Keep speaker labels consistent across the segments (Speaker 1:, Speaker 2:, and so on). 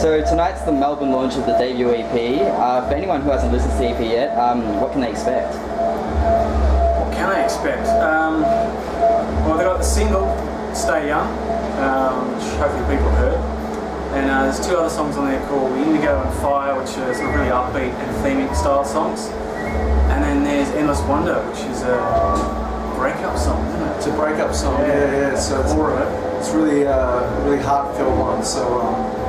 Speaker 1: So tonight's the Melbourne launch of the debut EP. For anyone who hasn't listened to the EP yet, what can they expect?
Speaker 2: What can they expect? Well, they got the single, Stay Young, which hopefully people heard. And there's two other songs on there called Indigo and Fire, which are sort of really upbeat and themic style songs. And then there's Endless Wonder, which is a breakup song, isn't it?
Speaker 3: It's a breakup song, yeah. So it's really really heartfelt one. So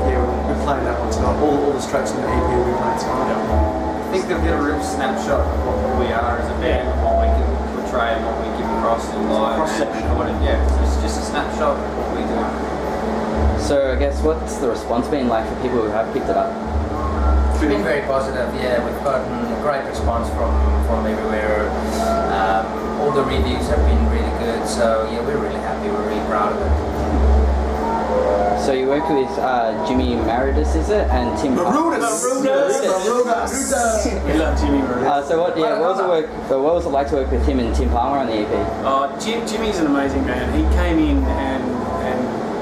Speaker 3: yeah, we're playing that one tonight. All the tracks in the EP we'll be playing tonight.
Speaker 4: I think they'll get a real snapshot of what we are as a band, and what we can portray, and what we give across in live. Yeah, it's just a snapshot of what we do.
Speaker 1: So I guess what's the response been like for people who have picked it up?
Speaker 5: It's been very positive, yeah. We've gotten a great response from everywhere. All the reviews have been really good, so yeah, we're really happy, we're really proud of it.
Speaker 1: So you worked with Jimmy Maridis, is it? And Tim
Speaker 3: Maridis!
Speaker 2: We love Jimmy Maridis.
Speaker 1: So what was it like to work with him and Tim Palmer on the EP?
Speaker 2: Jimmy's an amazing man. He came in and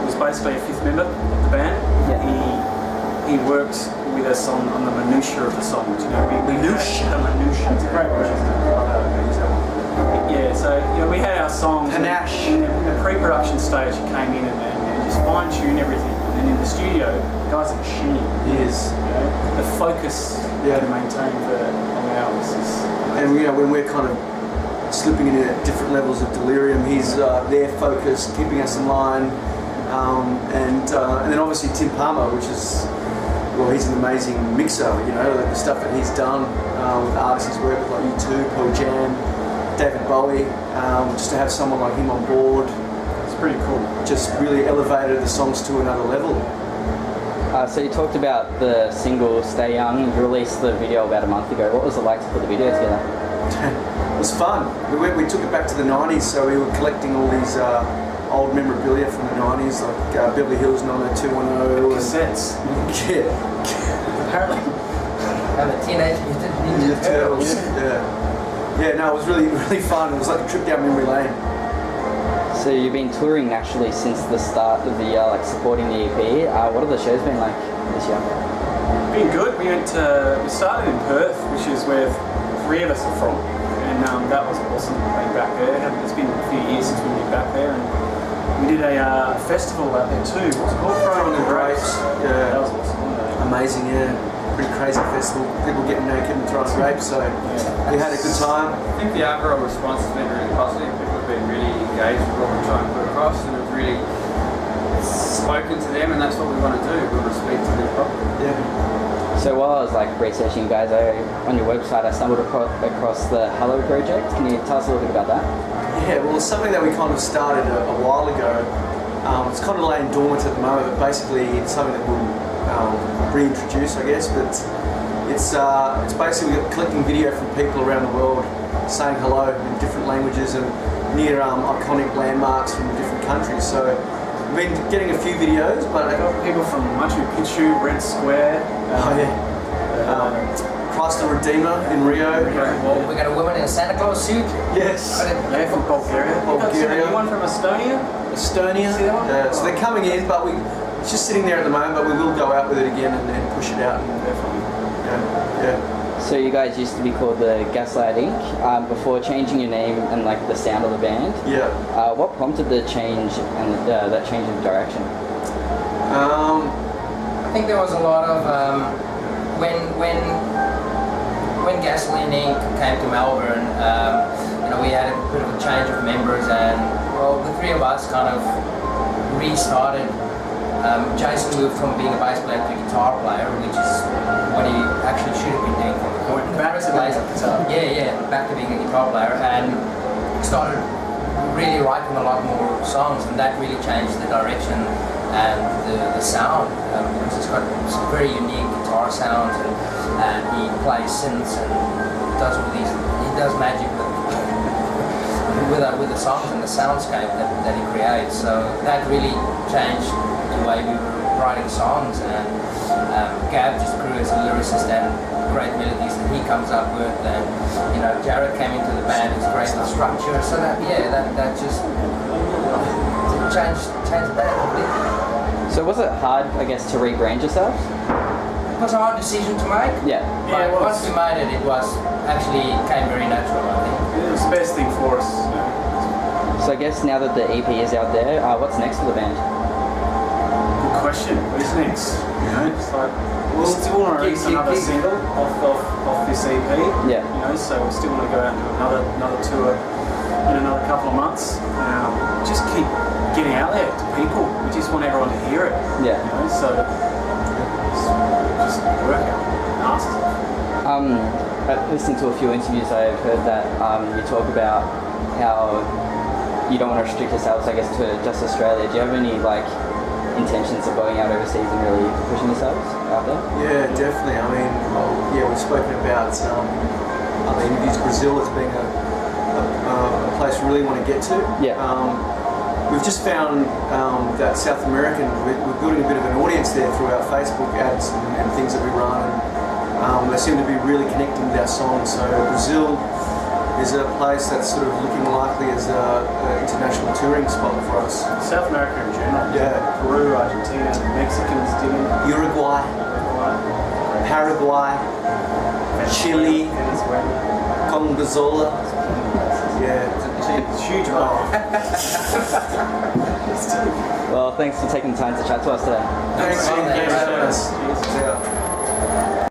Speaker 2: was basically a fifth member of the band.
Speaker 1: Yeah.
Speaker 2: He worked with us on the minutiae of the songs. You know, minutiae. It's a great word. Yeah, so we had our songs.
Speaker 3: Panache.
Speaker 2: In the pre-production stage, he came in and just fine-tuned everything. And in the studio, the guy's a machine.
Speaker 3: He is.
Speaker 2: The focus to maintain for long hours is.
Speaker 3: And when we're kind of slipping into different levels of delirium, he's there focused, keeping us in line. And then obviously Tim Palmer, which is, well, he's an amazing mixer, the stuff that he's done with artists he's worked with, like U2, Pearl Jam, David Bowie, just to have someone like him on board.
Speaker 2: It's pretty cool.
Speaker 3: Just really elevated the songs to another level.
Speaker 1: So you talked about the single Stay Young. You released the video about a month ago. What was it like to put the video together?
Speaker 3: It was fun. We took it back to the 90s, so we were collecting all these old memorabilia from the 90s, like Beverly Hills 90210.
Speaker 2: Cassettes.
Speaker 3: Yeah.
Speaker 2: Apparently.
Speaker 5: And the Teenage Mutant Ninja Turtles.
Speaker 3: Yeah, no, it was really, really fun. It was like a trip down memory lane.
Speaker 1: So you've been touring naturally since the start of the year, like supporting the EP. What have the shows been like this year?
Speaker 2: Been good. We started in Perth, which is where three of us are from, and that was awesome being back there. It's been a few years since we've been back there, and we did a festival out there too. What's it called? Throwing the Grapes.
Speaker 3: Yeah,
Speaker 2: that was awesome.
Speaker 3: Amazing, yeah. Pretty crazy festival. People getting naked and throwing grapes, so we had a good time.
Speaker 4: I think the overall response has been really positive. People have been really engaged with what we're trying to put across, and have really spoken to them, and that's what we want to do. We want to speak to them properly.
Speaker 3: Yeah.
Speaker 1: So while I was researching you guys, on your website I stumbled across the Hello project. Can you tell us a little bit about that? Yeah,
Speaker 3: well, it's something that we kind of started a while ago. It's kind of laying dormant at the moment, but basically it's something that we'll reintroduce, I guess. But it's basically collecting video from people around the world saying hello in different languages and near iconic landmarks from different countries. So we've been getting a few videos, but
Speaker 2: I got people from Machu Picchu, Red Square.
Speaker 3: Christ the Redeemer in Rio.
Speaker 5: We got a woman in a Santa Claus suit.
Speaker 3: Yes.
Speaker 2: Yeah, from Bulgaria. One from Estonia.
Speaker 3: Estonia.
Speaker 2: See that one?
Speaker 3: Yeah. So they're coming in, but it's just sitting there at the moment. But we will go out with it again and push it out.
Speaker 2: Definitely.
Speaker 3: Yeah.
Speaker 1: So you guys used to be called the Gaslight Inc. Before changing your name and the sound of the band.
Speaker 3: Yeah.
Speaker 1: What prompted the change and that change of direction?
Speaker 5: I think there was a lot of when Gasoline Inc. came to Melbourne, we had a bit of a change of members, and the three of us kind of restarted. Jason moved from being a bass player to a guitar player, which is what he actually should have been doing from the point.
Speaker 2: Back to being a guitar.
Speaker 5: Yeah, back to being a guitar player, and started really writing a lot more songs, and that really changed the direction and the sound, because he's got some very unique guitar sounds, and he plays synths and he does magic with the songs and the soundscape that he creates. So that really changed the way we were writing songs, and Gab just grew as a lyricist and great melodies that he comes up with, and Jared came into the band, he's great with structure, so that just changed the band completely.
Speaker 1: So was it hard, I guess, to rebrand yourselves?
Speaker 5: It was a hard decision to make.
Speaker 1: Yeah.
Speaker 2: Yeah, it
Speaker 5: But
Speaker 2: was.
Speaker 5: once we made it, it was actually came very natural, I think.
Speaker 2: It was the best thing for us.
Speaker 1: So I guess now that the EP is out there, what's next for the band?
Speaker 2: Good question. What is next? You know, it's like we still want to release another single off this EP.
Speaker 1: Yeah.
Speaker 2: You know, so we still want to go out and do another tour in another couple of months. Just keep getting out there to people. We just want everyone to hear it.
Speaker 1: Yeah.
Speaker 2: You know, so just work out and ask us.
Speaker 1: Listening to a few interviews, I've heard that you talk about how you don't want to restrict yourselves, I guess, to just Australia. Do you have any intentions of going out overseas and really pushing yourselves out there?
Speaker 3: Yeah, definitely. I mean, we've spoken about other interviews. Brazil as being a place we really want to get to.
Speaker 1: Yeah.
Speaker 3: We've just found that South American, we're building a bit of an audience there through our Facebook ads and things that we run. And they seem to be really connecting with our songs. So Brazil is a place that's sort of looking likely as an international touring spot for us.
Speaker 2: South America in general.
Speaker 3: Yeah.
Speaker 2: Peru, Argentina, Mexicans digging.
Speaker 3: Uruguay, Paraguay, Chile,
Speaker 2: Venezuela.
Speaker 3: Congozola. Yeah.
Speaker 2: It's huge.
Speaker 1: Well, thanks for taking the time to chat to us today.
Speaker 3: Thanks for having us.
Speaker 2: Cheers.
Speaker 3: Yeah.